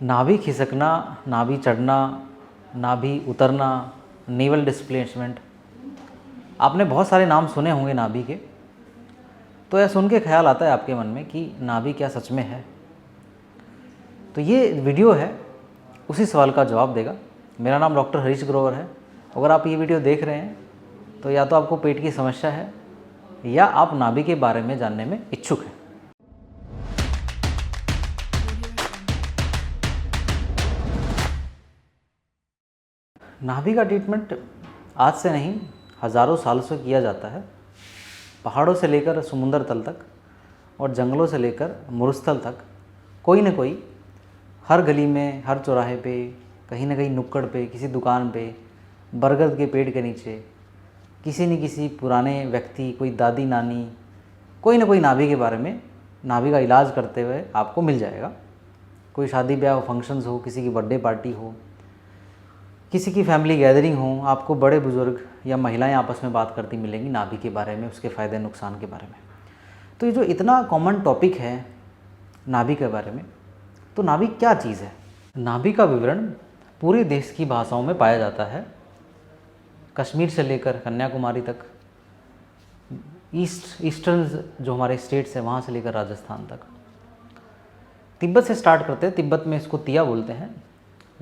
नाभि खिसकना, नाभि चढ़ना, नाभि उतरना, नेवल डिस्प्लेसमेंट, आपने बहुत सारे नाम सुने होंगे नाभि के। तो यह सुन के ख्याल आता है आपके मन में कि नाभि क्या सच में है? तो ये वीडियो है उसी सवाल का जवाब देगा। मेरा नाम डॉक्टर हरीश ग्रोवर है। अगर आप ये वीडियो देख रहे हैं तो या तो आपको पेट की समस्या है या आप नाभि के बारे में जानने में इच्छुक हैं। नाभि का ट्रीटमेंट आज से नहीं, हज़ारों सालों से किया जाता है। पहाड़ों से लेकर समुद्र तल तक और जंगलों से लेकर मरुस्थल तक कोई न कोई हर गली में, हर चौराहे पे, कहीं ना कहीं नुक्कड़ पे, किसी दुकान पे, बरगद के पेड़ के नीचे किसी न किसी पुराने व्यक्ति, कोई दादी नानी, कोई ना कोई नाभि के बारे में, नाभि का इलाज करते हुए आपको मिल जाएगा। कोई शादी ब्याह हो, फंक्शंस हो, किसी की बर्थडे पार्टी हो, किसी की फैमिली गैदरिंग हो, आपको बड़े बुज़ुर्ग या महिलाएं आपस में बात करती मिलेंगी नाभि के बारे में, उसके फ़ायदे नुकसान के बारे में। तो ये जो इतना कॉमन टॉपिक है नाभि के बारे में, तो नाभि क्या चीज़ है? नाभि का विवरण पूरे देश की भाषाओं में पाया जाता है, कश्मीर से लेकर कन्याकुमारी तक, ईस्टर्न जो हमारे स्टेट्स हैं वहाँ से लेकर राजस्थान तक। तिब्बत से स्टार्ट करते हैं। तिब्बत में इसको तिया बोलते हैं,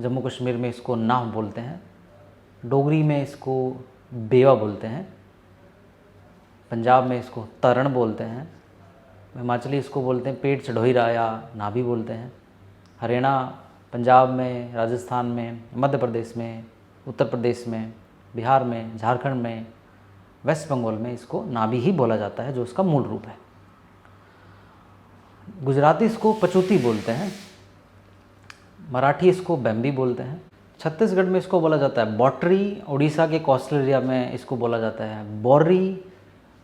जम्मू कश्मीर में इसको नाह बोलते हैं, डोगरी में इसको बेवा बोलते हैं, पंजाब में इसको तरण बोलते हैं, हिमाचली इसको बोलते हैं पेट चढ़ोईरा या नाभि बोलते हैं, हरियाणा, पंजाब में, राजस्थान में, मध्य प्रदेश में, उत्तर प्रदेश में, बिहार में, झारखंड में, वेस्ट बंगाल में इसको नाभि ही बोला जाता है, जो इसका मूल रूप है। गुजराती इसको पचूती बोलते हैं, मराठी इसको बैम्बी बोलते हैं, छत्तीसगढ़ में इसको बोला जाता है बॉटरी, उड़ीसा के कोस्टल एरिया में इसको बोला जाता है बोर्री,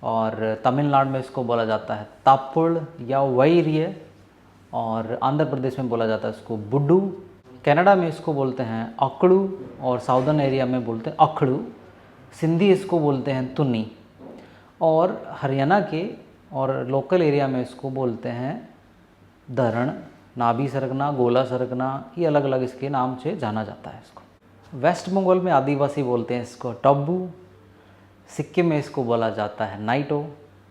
और तमिलनाडु में इसको बोला जाता है तापुड़ या वैर्य, और आंध्र प्रदेश में बोला जाता है इसको बुड्डू, कनाडा में इसको बोलते हैं अकड़ू, और साउदर्न एरिया में बोलते हैं अखड़ू, सिंधी इसको बोलते हैं तुन्नी, और हरियाणा के और लोकल एरिया में इसको बोलते हैं धरण, नाभि सरकना, गोला सरकना, ये अलग अलग इसके नाम से जाना जाता है इसको। वेस्ट बंगाल में आदिवासी बोलते हैं इसको टब्बू, सिक्किम में इसको बोला जाता है नाइटो,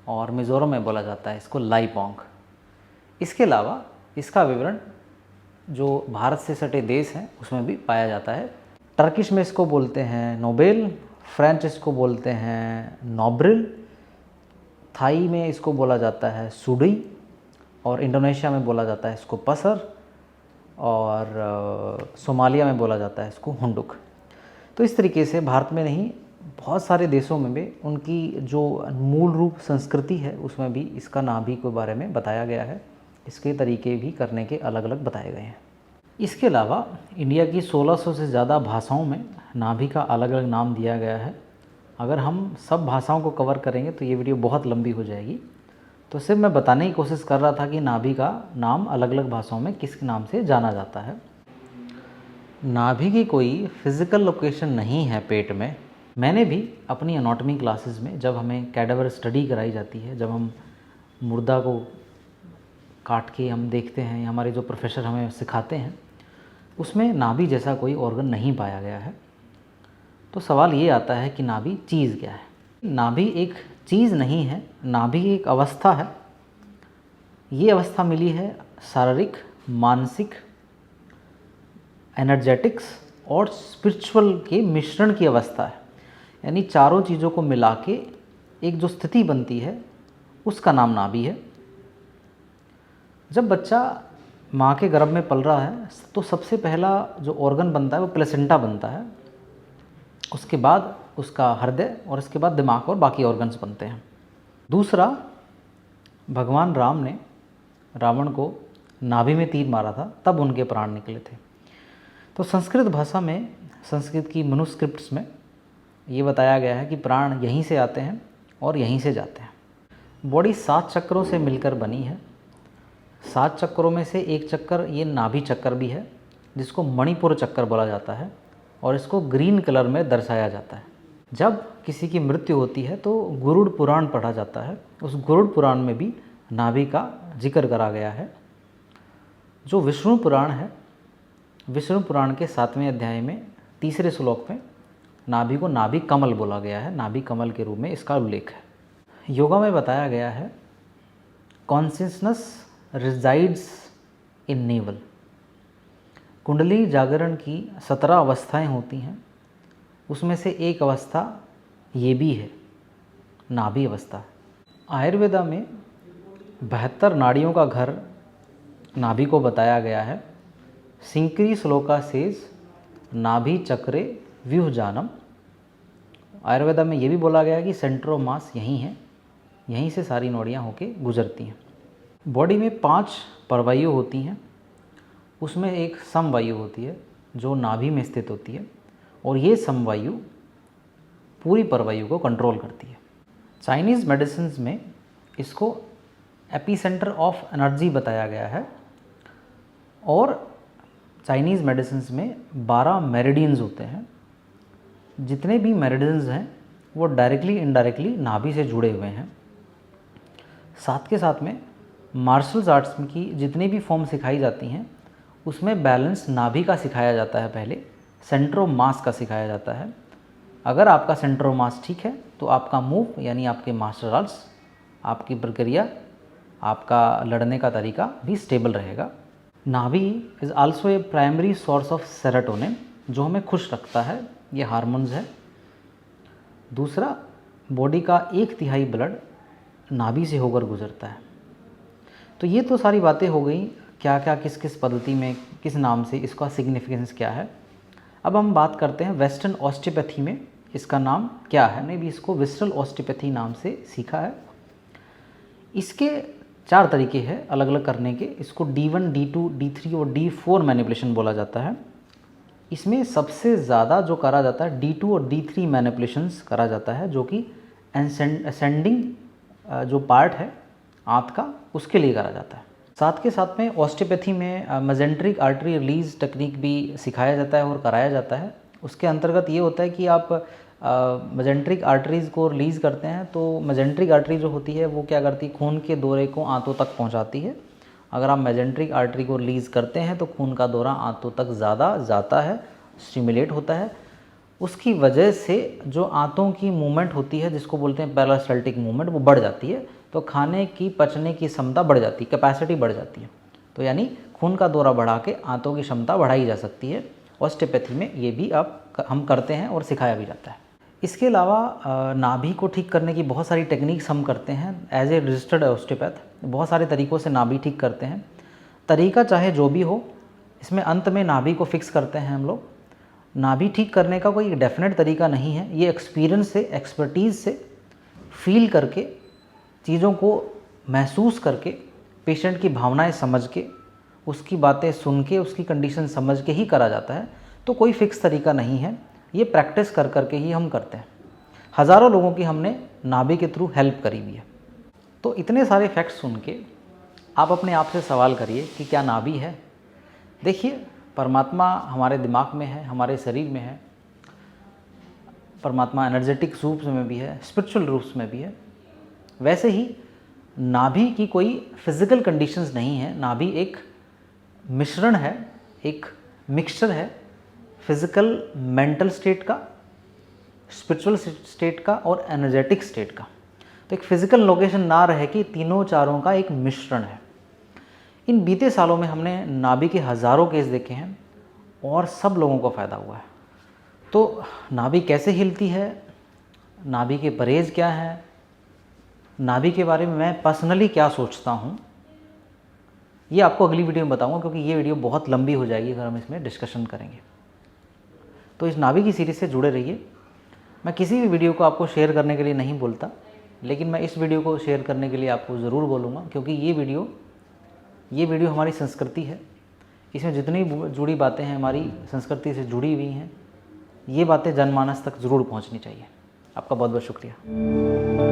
और मिज़ोरम में बोला जाता है इसको लाईपोंग। इसके अलावा इसका विवरण जो भारत से सटे देश हैं उसमें भी पाया जाता है। टर्किश में इसको बोलते हैं नोबेल, फ्रेंच इसको बोलते हैं नोब्रिल, थाई में इसको बोला जाता है सुडई, और इंडोनेशिया में बोला जाता है इसको पसर, और सोमालिया में बोला जाता है इसको हुंडुक। तो इस तरीके से भारत में नहीं, बहुत सारे देशों में भी उनकी जो मूल रूप संस्कृति है उसमें भी इसका नाभि के बारे में बताया गया है। इसके तरीके भी करने के अलग अलग बताए गए हैं। इसके अलावा इंडिया की 1600 से ज़्यादा भाषाओं में नाभि का अलग अलग नाम दिया गया है। अगर हम सब भाषाओं को कवर करेंगे तो ये वीडियो बहुत लंबी हो जाएगी। तो सिर्फ मैं बताने की कोशिश कर रहा था कि नाभि का नाम अलग अलग भाषाओं में किस नाम से जाना जाता है। नाभि की कोई फिज़िकल लोकेशन नहीं है पेट में। मैंने भी अपनी एनाटॉमी क्लासेस में, जब हमें कैडावर स्टडी कराई जाती है, जब हम मुर्दा को काट के हम देखते हैं, हमारे जो प्रोफेसर हमें सिखाते हैं, उसमें नाभि जैसा कोई ऑर्गन नहीं पाया गया है। तो सवाल ये आता है कि नाभि चीज़ क्या है? नाभि एक चीज़ नहीं है, नाभि एक अवस्था है। ये अवस्था मिली है शारीरिक, मानसिक, एनर्जेटिक्स और स्पिरिचुअल के मिश्रण की अवस्था है। यानी चारों चीज़ों को मिला के एक जो स्थिति बनती है उसका नाम नाभि है। जब बच्चा माँ के गर्भ में पल रहा है तो सबसे पहला जो ऑर्गन बनता है वो प्लेसेंटा बनता है, उसके बाद उसका हृदय, और इसके बाद दिमाग और बाकी ऑर्गन्स बनते हैं। दूसरा, भगवान राम ने रावण को नाभि में तीर मारा था, तब उनके प्राण निकले थे। तो संस्कृत भाषा में, संस्कृत की मनुस्क्रिप्ट्स में ये बताया गया है कि प्राण यहीं से आते हैं और यहीं से जाते हैं। बॉडी 7 चक्रों से मिलकर बनी है। 7 चक्रों में से एक चक्कर ये नाभि चक्कर भी है, जिसको मणिपुर चक्कर बोला जाता है, और इसको ग्रीन कलर में दर्शाया जाता है। जब किसी की मृत्यु होती है तो गरुड़ पुराण पढ़ा जाता है। उस गरुड़ पुराण में भी नाभि का जिक्र करा गया है। जो विष्णु पुराण है विष्णु पुराण के 7वें अध्याय में 3रे श्लोक में नाभि को नाभि कमल बोला गया है, नाभि कमल के रूप में इसका उल्लेख है। योगा में बताया गया है कॉन्शियसनेस रिजाइड्स इन नेवल। कुंडली जागरण की 17 अवस्थाएं होती हैं, उसमें से एक अवस्था ये भी है, नाभि अवस्था। आयुर्वेदा में 72 नाड़ियों का घर नाभि को बताया गया है। सिंकरी श्लोका सेज नाभि चक्रे व्यूहजानम। आयुर्वेदा में ये भी बोला गया है कि सेंटर ऑफ मास यहीं है, यहीं से सारी नाड़ियाँ होके गुजरती हैं। बॉडी में 5 परवायु होती हैं, उसमें एक समवायु होती है जो नाभि में स्थित होती है, और ये समवायु पूरी परवायु को कंट्रोल करती है। चाइनीज़ मेडिसिन में इसको एपिसेंटर ऑफ एनर्जी बताया गया है, और चाइनीज़ मेडिसिन में 12 मेरिडियंस होते हैं। जितने भी मेरिडियंस हैं वो डायरेक्टली इनडायरेक्टली नाभि से जुड़े हुए हैं। साथ के साथ में मार्शल आर्ट्स की जितनी भी फॉर्म सिखाई जाती हैं उसमें बैलेंस नाभि का सिखाया जाता है, पहले सेंटर ऑफ मास का सिखाया जाता है। अगर आपका सेंटर ऑफ मास ठीक है तो आपका मूव यानी आपके मार्शल आर्ट्स, आपकी प्रक्रिया, आपका लड़ने का तरीका भी स्टेबल रहेगा। नाभि is also a primary source of serotonin जो हमें खुश रखता है, ये हार्मोन्स है। दूसरा, बॉडी का 1/3 ब्लड नाभि से होकर गुजरता है। तो ये तो सारी बातें हो गई, क्या क्या किस किस पद्धति में किस नाम से, इसका सिग्निफिकेंस क्या है। अब हम बात करते हैं वेस्टर्न ऑस्टियोपैथी में इसका नाम क्या है। मैंने भी इसको विसरल ऑस्टियोपैथी नाम से सीखा है। इसके 4 तरीके हैं अलग अलग करने के। इसको D1, D2, D3 और D4 मैनिपुलेशन बोला जाता है। इसमें सबसे ज़्यादा जो करा जाता है D2 और D3 मैनिपुलेशंस करा जाता है, जो कि असेंडिंग जो पार्ट है आंत का उसके लिए करा जाता है। साथ के साथ में ऑस्टियोपैथी में मेजेंट्रिक आर्टरी रिलीज टेक्निक भी सिखाया जाता है और कराया जाता है। उसके अंतर्गत ये होता है कि आप मेजेंट्रिक आर्टरीज़ को रिलीज़ करते हैं तो मेजेंट्रिक आर्टरी जो होती है वो क्या करती है, खून के दौरे को आंतों तक पहुंचाती है। अगर आप मेजेंट्रिक आर्टरी को रिलीज़ करते हैं तो खून का दौरा आंतों तक ज़्यादा जाता है, स्टिमुलेट होता है। उसकी वजह से जो आंतों की मूवमेंट होती है जिसको बोलते हैं पेरिस्टाल्टिक मूवमेंट, वो बढ़ जाती है। तो खाने की पचने की क्षमता बढ़ जाती है, कैपेसिटी बढ़ जाती है। तो यानी खून का दौरा बढ़ा के आंतों की क्षमता बढ़ाई जा सकती है। ऑस्टियोपैथी में ये भी हम करते हैं और सिखाया भी जाता है। इसके अलावा नाभि को ठीक करने की बहुत सारी टेक्निक्स हम करते हैं। एज ए रजिस्टर्ड ऑस्टियोपैथ बहुत सारे तरीक़ों से नाभि ठीक करते हैं। तरीका चाहे जो भी हो, इसमें अंत में नाभि को फिक्स करते हैं हम लोग। नाभि ठीक करने का कोई डेफिनेट तरीका नहीं है, ये एक्सपीरियंस से, एक्सपर्टीज़ से, फील करके, चीज़ों को महसूस करके, पेशेंट की भावनाएं समझ के, उसकी बातें सुन के, उसकी कंडीशन समझ के ही करा जाता है। तो कोई फिक्स तरीका नहीं है, ये प्रैक्टिस कर करके ही हम करते हैं। हज़ारों लोगों की हमने नाभि के थ्रू हेल्प करी हुई है। तो इतने सारे फैक्ट्स सुन के आप अपने आप से सवाल करिए कि क्या नाभि है। देखिए, परमात्मा हमारे दिमाग में है, हमारे शरीर में है। परमात्मा एनर्जेटिक रूप में भी है, स्पिरिचुअल रूप में भी है। वैसे ही नाभि की कोई फिज़िकल कंडीशंस नहीं है। नाभि एक मिश्रण है, एक मिक्सचर है फिज़िकल मेंटल स्टेट का, स्पिरिचुअल स्टेट का और एनर्जेटिक स्टेट का। तो एक फिज़िकल लोकेशन ना रहे कि तीनों चारों का एक मिश्रण है। इन बीते सालों में हमने नाभि के हज़ारों केस देखे हैं और सब लोगों को फ़ायदा हुआ है। तो नाभि कैसे हिलती है, नाभि के परहेज़ क्या है, नाभि के बारे में मैं पर्सनली क्या सोचता हूँ, ये आपको अगली वीडियो में बताऊँगा, क्योंकि ये वीडियो बहुत लंबी हो जाएगी अगर हम इसमें डिस्कशन करेंगे। तो इस नाभि की सीरीज़ से जुड़े रहिए। मैं किसी भी वीडियो को आपको शेयर करने के लिए नहीं बोलता, लेकिन मैं इस वीडियो को शेयर करने के लिए आपको ज़रूर बोलूँगा, क्योंकि ये वीडियो हमारी संस्कृति है। इसमें जितनी जुड़ी बातें हैं हमारी संस्कृति से जुड़ी हुई हैं, ये बातें जनमानस तक ज़रूर पहुंचनी चाहिए। आपका बहुत बहुत शुक्रिया।